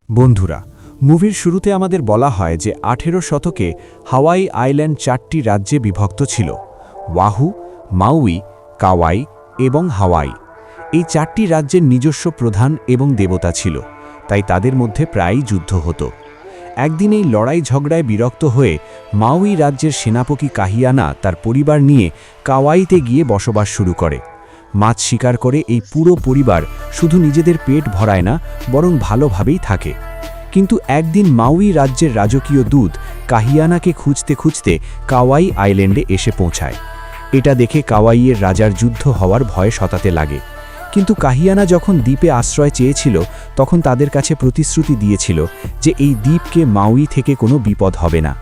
বন্ধুরা, মুভির শুরুতে আমাদের বলা হয় যে 18 শতকে হাওয়াই আইল্যান্ড 4টি রাজ্যে বিভক্ত ছিল: ওয়াহু, মাউই, কাওয়াই এবং হাওয়াই। এই 4টি রাজ্যের নিজস্ব প্রধান এবং দেবতা ছিল, তাই তাদের মধ্যে প্রায়ই যুদ্ধ হতো। একদিন এই লড়াই ঝগড়ায় বিরক্ত হয়ে মাউই রাজ্যের সেনাপতি কাহিয়ানা তার পরিবার নিয়ে কাওয়াইতে গিয়ে বসবাস শুরু করে। মাছ শিকার করে এই পুরো পরিবার শুধু নিজেদের পেট ভরায় না, বরং ভালোভাবেই থাকে। কিন্তু একদিন মাউই রাজ্যের রাজকীয় দূত কাহিয়ানাকে খুঁজতে খুঁজতে কাওয়াই আইল্যান্ডে এসে পৌঁছায়। এটা দেখে কাওয়াইয়ের রাজার যুদ্ধ হওয়ার ভয় সতাতে লাগে। কিন্তু কাহিয়ানা যখন দ্বীপে আশ্রয় চেয়েছিল, তখন তাদের কাছে প্রতিশ্রুতি দিয়েছিল যে এই দ্বীপকে মাউই থেকে কোনো বিপদ হবে না।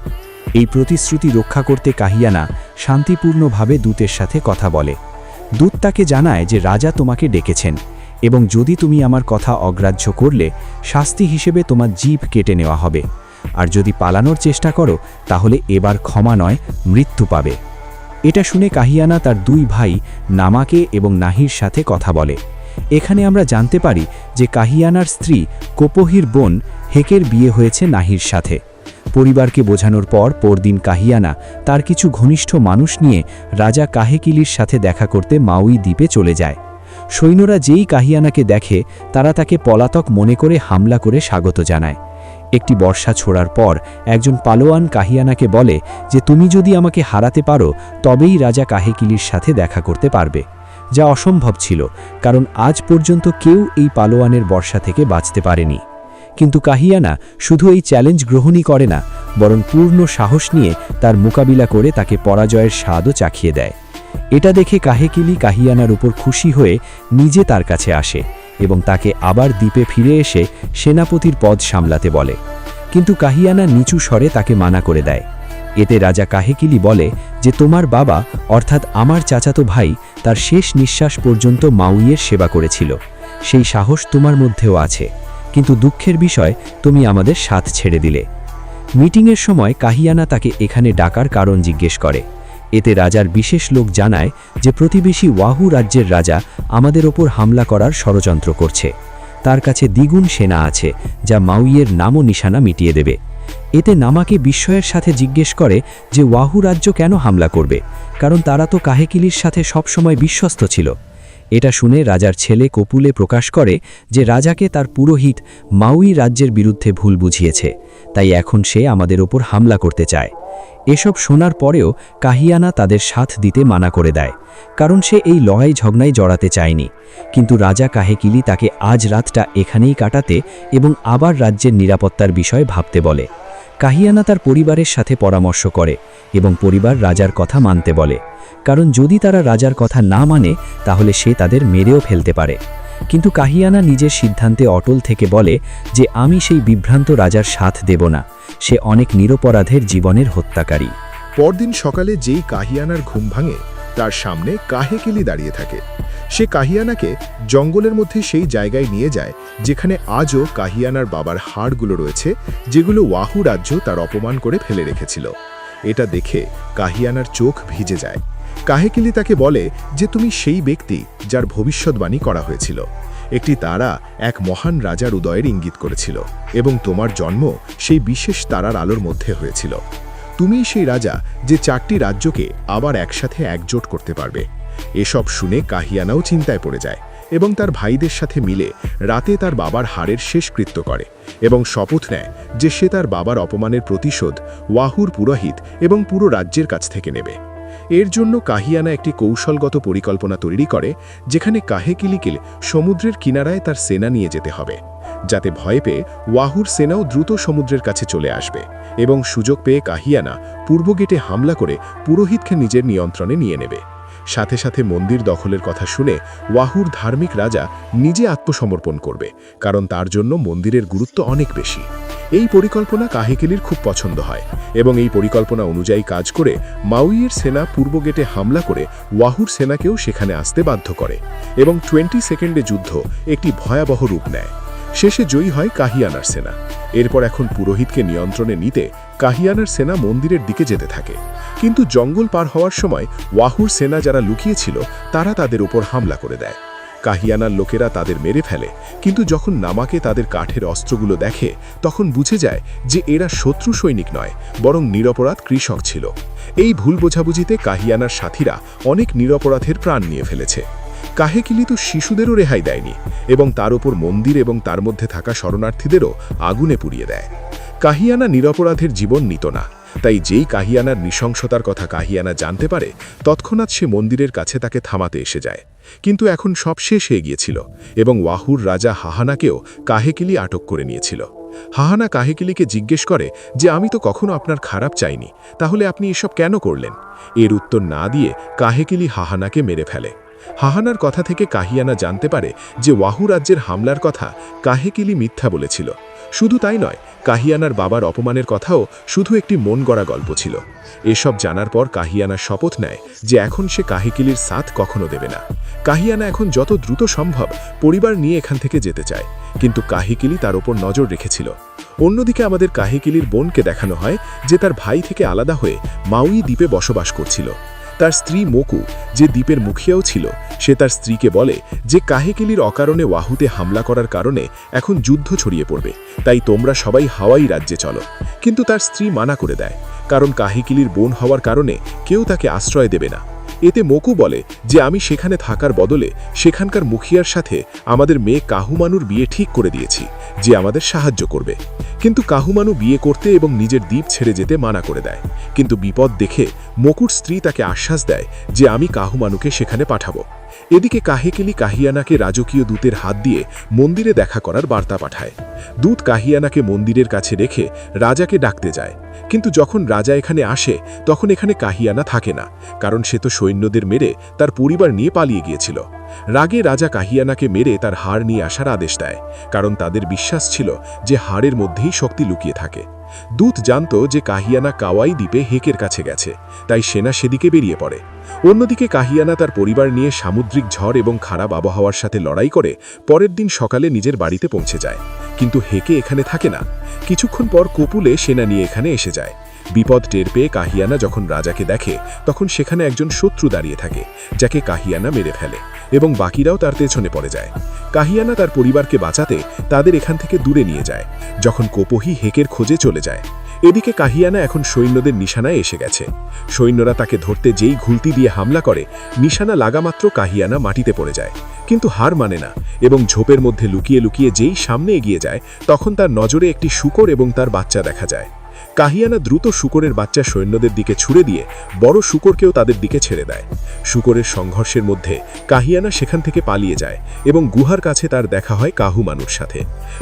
এই প্রতিশ্রুতি রক্ষা করতে কাহিয়ানা শান্তিপূর্ণভাবে দূতের সাথে কথা বলে। দূত তাকে জানায় যে রাজা তোমাকে ডেকেছেন এবং যদি তুমি আমার কথা অগ্রাহ্য করলে শাস্তি হিসেবে তোমার জিভ কেটে নেওয়া হবে, আর যদি পালানোর চেষ্টা করো তাহলে এবার ক্ষমা নয়, মৃত্যু পাবে। এটা শুনে কাহিয়ানা তার দুই ভাই নামাকে এবং নাহির সাথে কথা বলে। এখানে আমরা জানতে পারি যে কাহিয়ানার স্ত্রী কোপোহির বোন হেকের বিয়ে হয়েছে নাহির সাথে। পরিবারকে বোঝানোর পর পরদিন কাহিয়ানা তার কিছু ঘনিষ্ঠ মানুষ নিয়ে রাজা কাহেকিলির সাথে দেখা করতে মাউই দ্বীপে চলে যায়। সৈন্যরা যেই কাহিয়ানাকে দেখে, তারা তাকে পলাতক মনে করে হামলা করে স্বাগত জানায়। একটি বর্ষা ছোড়ার পর একজন পালোয়ান কাহিয়ানাকে বলে যে তুমি যদি আমাকে হারাতে পারো তবেই রাজা কাহেকিলির সাথে দেখা করতে পারবে, যা অসম্ভব ছিল, কারণ আজ পর্যন্ত কেউ এই পালোয়ানের বর্ষা থেকে বাঁচতে পারেনি। কিন্তু কাহিয়ানা শুধু এই চ্যালেঞ্জ গ্রহণই করে না, বরং পূর্ণ সাহস নিয়ে তার মোকাবিলা করে তাকে পরাজয়ের স্বাদও চাখিয়ে দেয়। এটা দেখে কাহেকিলি কাহিয়ানার উপর খুশি হয়ে নিজে তার কাছে আসে এবং তাকে আবার দ্বীপে ফিরে এসে সেনাপতির পদ সামলাতে বলে। কিন্তু কাহিয়ানা নিচু স্বরে তাকে মানা করে দেয়। এতে রাজা কাহেকিলি বলে যে তোমার বাবা অর্থাৎ আমার চাচাতো ভাই তার শেষ নিঃশ্বাস পর্যন্ত মাউইয়ের সেবা করেছিল, সেই সাহস তোমার মধ্যেও আছে, কিন্তু দুঃখের বিষয় তুমি আমাদের সাথ ছেড়ে দিলে। মিটিংয়ের সময় কাহিয়ানা তাকে এখানে ডাকার কারণ জিজ্ঞেস করে। এতে রাজার বিশেষ লোক জানায় যে প্রতিবেশী ওয়াহু রাজ্যের রাজা আমাদের ওপর হামলা করার ষড়যন্ত্র করছে। তার কাছে দ্বিগুণ সেনা আছে, যা মাউইয়ের নামও নিশানা মিটিয়ে দেবে। এতে নামাকে বিস্ময়ের সাথে জিজ্ঞেস করে যে ওয়াহু রাজ্য কেন হামলা করবে, কারণ তারা তো কাহেকিলির সাথে সবসময় বিশ্বস্ত ছিল। এটা শুনে রাজার ছেলে কপুলে প্রকাশ করে যে রাজাকে তার পুরোহিত মাউই রাজ্যের বিরুদ্ধে ভুল বুঝিয়েছে, তাই এখন সে আমাদের ওপর হামলা করতে চায়। এসব শোনার পরেও কাহিয়ানা তাদের সাথ দিতে মানা করে দেয়, কারণ সে এই লড়াই ঝগড়ায় জড়াতে চায়নি। কিন্তু রাজা কাহেকিলি তাকে আজ রাতটা এখানেই কাটাতে এবং আবার রাজ্যের নিরাপত্তার বিষয় ভাবতে বলে। কাহিয়ানা তার পরিবারের সাথে পরামর্শ করে এবং পরিবার রাজার কথা মানতে বলে, কারণ যদি তারা রাজার কথা না মানে তাহলে সে তাদের মেরেও ফেলতে পারে। কিন্তু কাহিয়ানা নিজের সিদ্ধান্তে অটল থেকে বলে যে আমি সেই বিভ্রান্ত রাজার সাথ দেব না, সে অনেক নিরপরাধের জীবনের হত্যাকারী। পরদিন সকালে যেই কাহিয়ানার ঘুম ভাঙে, তার সামনে কাহেকিলি দাঁড়িয়ে থাকে। সে কাহিয়ানাকে জঙ্গলের মধ্যে সেই জায়গায় নিয়ে যায় যেখানে আজও কাহিয়ানার বাবার হাড়গুলো রয়েছে, যেগুলো ওয়াহু রাজ্য তার অপমান করে ফেলে রেখেছিল। এটা দেখে কাহিয়ানার চোখ ভিজে যায়। কাহেকিলি তাকে বলে যে তুমি সেই ব্যক্তি যার ভবিষ্যৎবাণী করা হয়েছিল। একটি তারা এক মহান রাজার উদয়ের ইঙ্গিত করেছিল এবং তোমার জন্ম সেই বিশেষ তারার আলোর মধ্যে হয়েছিল। তুমি সেই রাজা যে 4টি রাজ্যকে আবার একসাথে একজোট করতে পারবে। এসব শুনে কাহিয়ানাও চিন্তায় পড়ে যায় এবং তার ভাইদের সাথে মিলে রাতে তার বাবার হাড়ের শেষকৃত্য করে এবং শপথ নেয় যে সে তার বাবার অপমানের প্রতিশোধ ওয়াহুর পুরোহিত এবং পুরো রাজ্যের কাছ থেকে নেবে। এর জন্য কাহিয়ানা একটি কৌশলগত পরিকল্পনা তৈরি করে, যেখানে কাহেকিলিকে সমুদ্রের কিনারায় তার সেনা নিয়ে যেতে হবে, যাতে ভয় পেয়ে ওয়াহুর সেনাও দ্রুত সমুদ্রের কাছে চলে আসবে। এবং সুযোগ পেয়ে কাহিয়ানা পূর্ব গেটে হামলা করে পুরোহিতকে নিজের নিয়ন্ত্রণে নিয়ে নেবে। সাথে সাথে মন্দির দখলের কথা শুনে ওয়াহুর ধার্মিক রাজা নিজে আত্মসমর্পণ করবে, কারণ তার জন্য মন্দিরের গুরুত্ব অনেক বেশি। এই পরিকল্পনা কাহেকিলির খুব পছন্দ হয় এবং এই পরিকল্পনা অনুযায়ী কাজ করে মাউইয়ের সেনা পূর্ব গেটে হামলা করে ওয়াহুর সেনাকেও সেখানে আসতে বাধ্য করে এবং 20 সেকেন্ডে যুদ্ধ একটি ভয়াবহ রূপ নেয়। শেষে জয়ী হয় কাহিয়ানার সেনা। এরপর এখন পুরোহিতকে নিয়ন্ত্রণে নিতে কাহিয়ানার সেনা মন্দিরের দিকে যেতে থাকে, কিন্তু জঙ্গল পার হওয়ার সময় ওয়াহুর সেনা যারা লুকিয়েছিল তারা তাদের উপর হামলা করে দেয়। কাহিয়ানার লোকেরা তাদের মেরে ফেলে, কিন্তু যখন নামাকে তাদের কাঠের অস্ত্রগুলো দেখে তখন বুঝে যায় যে এরা শত্রু সৈনিক নয়, বরং নিরপরাধ কৃষক ছিল। এই ভুল বোঝাবুঝিতে কাহিয়ানার সাথীরা অনেক নিরপরাধের প্রাণ নিয়ে ফেলেছে। কাহেকিলি তো শিশুদেরও রেহাই দেয়নি এবং তার উপর মন্দির এবং তার মধ্যে থাকা শরণার্থীদেরও আগুনে পুড়িয়ে দেয়। কাহিয়ানা নিরপরাধের জীবন নিত না, তাই যেই কাহিয়ানার নৃশংসতার কথা কাহিয়ানা জানতে পারে তৎক্ষণাৎ সে মন্দিরের কাছে তাকে থামাতে এসে যায়। কিন্তু এখন সব শেষ হয়ে গিয়েছিল এবং ওয়াহুর রাজা হাহানাকেও কাহেকিলি আটক করে নিয়েছিল। হাহানা কাহেকিলিকে জিজ্ঞেস করে যে আমি তো কখনো আপনার খারাপ চাইনি, তাহলে আপনি এসব কেন করলেন? এর উত্তর না দিয়ে কাহেকিলি হাহানাকে মেরে ফেলে। হাহানার কথা থেকে কাহিয়ানা জানতে পারে যে ওয়াহু রাজ্যের হামলার কথা কাহেকিলি মিথ্যা বলেছিল। শুধু তাই নয়, কাহিয়ানার বাবার অপমানের কথাও শুধু একটি মন গড়া গল্প ছিল। এসব জানার পর কাহিয়ানা শপথ নেয় যে এখন সে কাহেকিলির সাথ কখনো দেবে না। কাহিয়ানা এখন যত দ্রুত সম্ভব পরিবার নিয়ে এখান থেকে যেতে চায়, কিন্তু কাহেকিলি তার ওপর নজর রেখেছিল। অন্যদিকে আমাদের কাহেকিলির বোনকে দেখানো হয় যে তার ভাই থেকে আলাদা হয়ে মাউই দ্বীপে বসবাস করছিল। তার স্ত্রী মোকু, যে দ্বীপের মুখিয়াও ছিল, সে তার স্ত্রীকে বলে যে কাহেকিলির অকারণে ওয়াহুতে হামলা করার কারণে এখন যুদ্ধ ছড়িয়ে পড়বে, তাই তোমরা সবাই হাওয়াই রাজ্যে চলো। কিন্তু তার স্ত্রী মানা করে দেয়, কারণ কাহেকিলির বোন হওয়ার কারণে কেউ তাকে আশ্রয় দেবে না। এতে মোকু বলে যে আমি সেখানে থাকার বদলে সেখানকার মুখিয়ার সাথে আমাদের মেয়ে কাহুমানুর বিয়ে ঠিক করে দিয়েছি, যে আমাদের সাহায্য করবে। কিন্তু কাহুমানু বিয়ে করতে এবং নিজের দ্বীপ ছেড়ে যেতে মানা করে দেয়। কিন্তু বিপদ দেখে মোকুর স্ত্রী তাকে আশ্বাস দেয় যে আমি কাহুমানুকে সেখানে পাঠাবো। এদিকে কাহেকিলি কাহিয়ানাকে রাজকীয় দূতের হাত দিয়ে মন্দিরে দেখা করার বার্তা পাঠায়। দূত কাহিয়ানাকে মন্দিরের কাছে রেখে রাজাকে ডাকতে যায়, কিন্তু যখন রাজা এখানে আসে তখন এখানে কাহিয়ানা থাকে না, কারণ সে তো সৈন্যদের মেরে তার পরিবার নিয়ে পালিয়ে গিয়েছিল। রাগে রাজা কাহিয়ানাকে মেরে তার হাড় নিয়ে আসার আদেশ দেয়, কারণ তাদের বিশ্বাস ছিল যে হাড়ের মধ্যেই শক্তি লুকিয়ে থাকে। দূত জানত যে কাহিয়ানা কাওয়াই দ্বীপে হেকের কাছে গেছে, তাই সেনা সেদিকে বেরিয়ে পড়ে। অন্যদিকে কাহিয়ানা তার পরিবার নিয়ে সামুদ্রিক ঝড় এবং খারাপ আবহাওয়ার সাথে লড়াই করে পরের দিন সকালে নিজের বাড়িতে পৌঁছে যায়। কিন্তু হেকে এখানে থাকে না। কিছুক্ষণ পর কপুলে সেনা নিয়ে এখানে এসে যায়। বিপদ টের পেয়ে কাহিয়ানা যখন রাজাকে দেখে তখন সেখানে একজন শত্রু দাঁড়িয়ে থাকে, যাকে কাহিয়ানা মেরে ফেলে এবং বাকিরাও তার পেছনে পড়ে যায়। কাহিয়ানা তার পরিবারকে বাঁচাতে তাদের এখান থেকে দূরে নিয়ে যায়, যখন কোপোহি হেকের খোঁজে চলে যায়। এদিকে কাহিয়ানা এখন সৈন্যদের নিশানায় এসে গেছে। সৈন্যরা তাকে ধরতে যেই ঘুলতি দিয়ে হামলা করে, নিশানা লাগামাত্র কাহিয়ানা মাটিতে পড়ে যায়, কিন্তু হার মানে না এবং ঝোপের মধ্যে লুকিয়ে লুকিয়ে যেই সামনে এগিয়ে যায় তখন তার নজরে একটি শূকর এবং তার বাচ্চা দেখা যায়। কাহিয়ানা দ্রুত শূকরের বাচ্চা সৈন্যদের দিকে ছুড়ে দিয়ে বড় শূকরকেও তাদের দিকে ছেড়ে দেয়। শূকরের সংঘর্ষের মধ্যে কাহিয়ানা সেখান থেকে পালিয়ে যায় এবং গুহার কাছে তার দেখা হয় কাহুমানুর সাথে।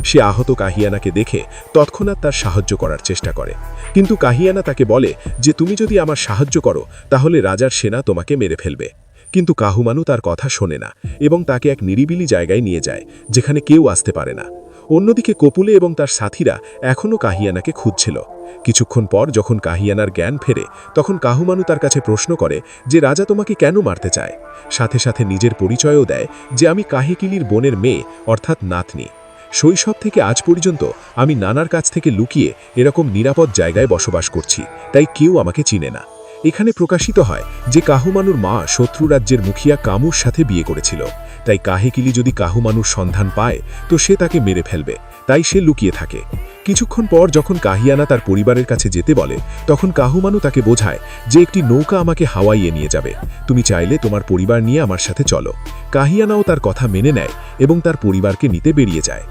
সে আহত কাহিয়ানাকে দেখে তৎক্ষণাৎ তার সাহায্য করার চেষ্টা করে, কিন্তু কাহিয়ানা তাকে বলে যে তুমি যদি আমার সাহায্য করো তাহলে রাজার সেনা তোমাকে মেরে ফেলবে। কিন্তু কাহুমানু তার কথা শোনে না এবং তাকে এক নিরিবিলি জায়গায় নিয়ে যায়, যেখানে কেউ আসতে পারে না। অন্যদিকে কপুলে এবং তার সাথীরা এখনও কাহিয়ানাকে খুঁজছিল। কিছুক্ষণ পর যখন কাহিয়ানার জ্ঞান ফেরে তখন কাহুমানু তার কাছে প্রশ্ন করে যে রাজা তোমাকে কেন মারতে চায়। সাথে সাথে নিজের পরিচয়ও দেয় যে আমি কাহেকিলির বোনের মেয়ে, অর্থাৎ নাতনি। শৈশব থেকে আজ পর্যন্ত আমি নানার কাছ থেকে লুকিয়ে এরকম নিরাপদ জায়গায় বসবাস করছি, তাই কেউ আমাকে চিনে না। এখানে প্রকাশিত হয় যে কাহুমানুর মা শত্রু রাজ্যের মুখিয়া কামুর সাথে বিয়ে করেছিল, তাই কাহেকিলি যদি কাহুমানুর সন্ধান পায় তো সে তাকে মেরে ফেলবে, তাই সে লুকিয়ে থাকে। কিছুক্ষণ পর যখন কাহিয়ানা তার পরিবারের কাছে যেতে বলে তখন কাহুমানু তাকে বোঝায় যে একটি নৌকা আমাকে হাওয়াইয়ে নিয়ে যাবে, তুমি চাইলে তোমার পরিবার নিয়ে আমার সাথে চলো। কাহিয়ানাও তার কথা মেনে নেয় এবং তার পরিবারকে নিতে বেরিয়ে যায়।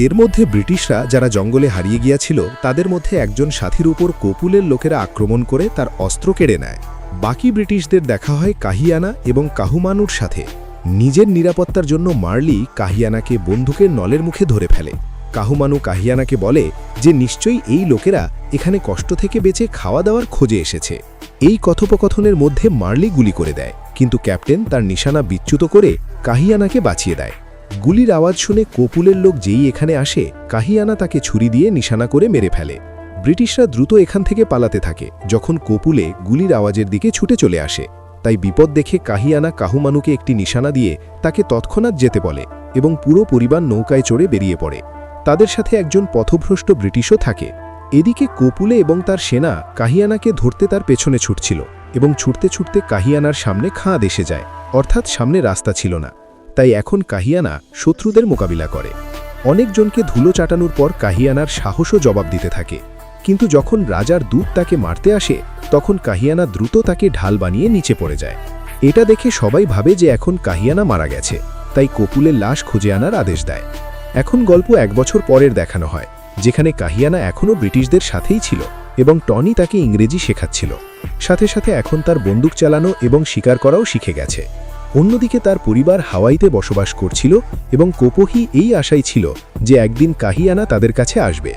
এর মধ্যে ব্রিটিশরা যারা জঙ্গলে হারিয়ে গিয়েছিল তাদের মধ্যে একজন সাথীর উপর কপুলের লোকেরা আক্রমণ করে তার অস্ত্র কেড়ে নেয়। বাকি ব্রিটিশদের দেখা হয় কাহিয়ানা এবং কাহুমানুর সাথে। নিজের নিরাপত্তার জন্য মার্লি কাহিয়ানাকে বন্দুকের নলের মুখে ধরে ফেলে। কাহুমানু কাহিয়ানাকে বলে যে নিশ্চয়ই এই লোকেরা এখানে কষ্ট থেকে বেঁচে খাওয়া দাওয়ার খোঁজে এসেছে। এই কথোপকথনের মধ্যে মার্লি গুলি করে দেয়, কিন্তু ক্যাপ্টেন তার নিশানা বিচ্যুত করে কাহিয়ানাকে বাঁচিয়ে দেয়। গুলির আওয়াজ শুনে কপুলের লোক যেই এখানে আসে, কাহিয়ানা তাকে ছুরি দিয়ে নিশানা করে মেরে ফেলে। ব্রিটিশরা দ্রুত এখান থেকে পালাতে থাকে যখন কপুলে গুলির আওয়াজের দিকে ছুটে চলে আসে। তাই বিপদ দেখে কাহিয়ানা কাহুমানুকে একটি নিশানা দিয়ে তাকে তৎক্ষণাৎ যেতে বলে এবং পুরো পরিবার নৌকায় চড়ে বেরিয়ে পড়ে। তাদের সাথে একজন পথভ্রষ্ট ব্রিটিশও থাকে। এদিকে কপুলে এবং তার সেনা কাহিয়ানাকে ধরতে তার পেছনে ছুটছিল এবং ছুটতে ছুটতে কাহিয়ানার সামনে খাদ এসে যায়, অর্থাৎ সামনে রাস্তা ছিল না। তাই এখন কাহিয়ানা শত্রুদের মোকাবিলা করে। অনেকজনকে ধুলো চাটানোর পর কাহিয়ানার সাহসও জবাব দিতে থাকে, কিন্তু যখন রাজার দূত তাকে মারতে আসে তখন কাহিয়ানা দ্রুত তাকে ঢাল বানিয়ে নিচে পড়ে যায়। এটা দেখে সবাই ভাবে যে এখন কাহিয়ানা মারা গেছে, তাই কপুলের লাশ খুঁজে আনার আদেশ দেয়। এখন গল্প 1 বছর পরের দেখানো হয়, যেখানে কাহিয়ানা এখনও ব্রিটিশদের সাথেই ছিল এবং টনি তাকে ইংরেজি শেখাচ্ছিল। সাথে সাথে এখন তার বন্দুক চালানো এবং শিকার করাও শিখে গেছে। অন্যদিকে তার পরিবার হাওয়াইতে বসবাস করছিল এবং কোপোহি এই আশাই ছিল যে একদিন কাহিয়ানা তাদের কাছে আসবে।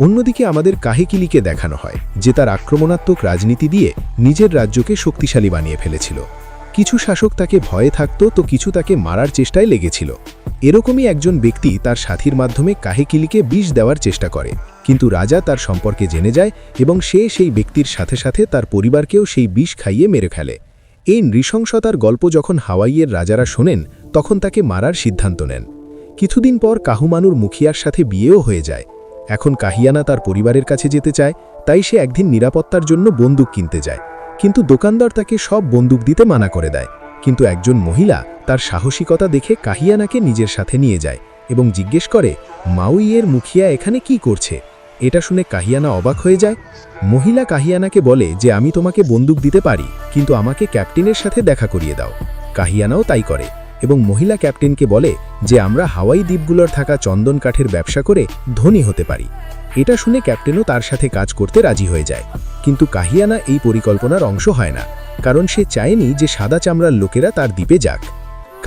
অন্যদিকে আমাদের কাহেকিলিকে দেখানো হয় যে তার আক্রমণাত্মক রাজনীতি দিয়ে নিজের রাজ্যকে শক্তিশালী বানিয়ে ফেলেছিল। কিছু শাসক তাকে ভয়ে থাকত তো কিছু তাকে মারার চেষ্টায় লেগেছিল। এরকমই একজন ব্যক্তি তার সাথীর মাধ্যমে কাহেকিলিকে বিষ দেওয়ার চেষ্টা করে, কিন্তু রাজা তার সম্পর্কে জেনে যায় এবং সে সেই ব্যক্তির সাথে সাথে তার পরিবারকেও সেই বিষ খাইয়ে মেরে ফেলে। এই নৃশংসতার গল্প যখন হাওয়াইয়ের রাজারা শোনেন তখন তাকে মারার সিদ্ধান্ত নেন। কিছুদিন পর কাহুমানুর মুখিয়ার সাথে বিয়েও হয়ে যায়। এখন কাহিয়ানা তার পরিবারের কাছে যেতে চায়, তাই সে একদিন নিরাপত্তার জন্য বন্দুক কিনতে যায়, কিন্তু দোকানদার তাকে সব বন্দুক দিতে মানা করে দেয়। কিন্তু একজন মহিলা তার সাহসিকতা দেখে কাহিয়ানাকে নিজের সাথে নিয়ে যায় এবং জিজ্ঞেস করে, মাউইয়ের মুখিয়া এখানে কি করছে? এটা শুনে কাহিয়ানা অবাক হয়ে যায়। মহিলা কাহিয়ানাকে বলে যে আমি তোমাকে বন্দুক দিতে পারি, কিন্তু আমাকে ক্যাপ্টেনের সাথে দেখা করিয়ে দাও। কাহিয়ানাও তাই করে এবং মহিলা ক্যাপ্টেনকে বলে যে আমরা হাওয়াই দ্বীপগুলোর থাকা চন্দন কাঠের ব্যবসা করে ধনী হতে পারি। এটা শুনে ক্যাপ্টেনও তার সাথে কাজ করতে রাজি হয়ে যায়, কিন্তু কাহিয়ানা এই পরিকল্পনার অংশ হয় না, কারণ সে চায়নি যে সাদা চামড়ার লোকেরা তার দ্বীপে যাক।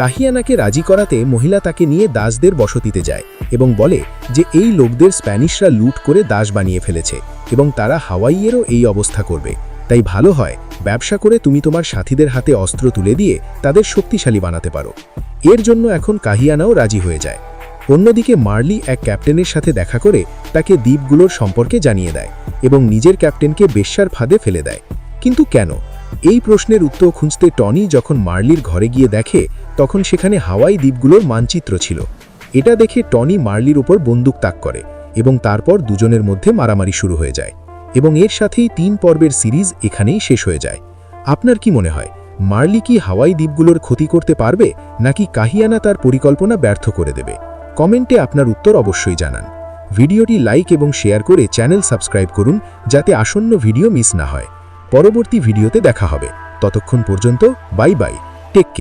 কাহিয়ানাকে রাজি করাতে মহিলা তাকে নিয়ে দাসদের বসতিতে যায় এবং বলে যে এই লোকদের স্প্যানিশরা লুট করে দাস বানিয়ে ফেলেছে এবং তারা হাওয়াইয়েরও এই অবস্থা করবে, তাই ভালো হয় ব্যবসা করে তুমি তোমার সাথীদের হাতে অস্ত্র তুলে দিয়ে তাদের শক্তিশালী বানাতে পারো। এর জন্য এখন কাহিয়ানাও রাজি হয়ে যায়। অন্যদিকে মার্লি এক ক্যাপ্টেনের সাথে দেখা করে তাকে দ্বীপগুলোর সম্পর্কে জানিয়ে দেয় এবং নিজের ক্যাপ্টেনকে বেশ্যার ফাঁদে ফেলে দেয়। কিন্তু কেন? এই প্রশ্নের উত্তর খুঁজতে টনি যখন মার্লির ঘরে গিয়ে দেখে তখন সেখানে হাওয়াই দ্বীপগুলোর মানচিত্র ছিল। এটা দেখে টনি মার্লির উপর বন্দুক তাক করে এবং তারপর দুজনের মধ্যে মারামারি শুরু হয়ে যায় এবং এর সাথেই 3 পর্বের সিরিজ এখানেই শেষ হয়ে যায়। আপনার কি মনে হয়, মার্লি কি হাওয়াই দ্বীপগুলোর ক্ষতি করতে পারবে নাকি কাহিয়ানা তার পরিকল্পনা ব্যর্থ করে দেবে? কমেন্টে আপনার উত্তর অবশ্যই জানান। ভিডিওটি লাইক এবং শেয়ার করে চ্যানেল সাবস্ক্রাইব করুন যাতে আসন্ন ভিডিও মিস না হয়। পরবর্তী ভিডিওতে দেখা হবে। ততক্ষণ পর্যন্ত বাই বাই, টেক কেয়ার।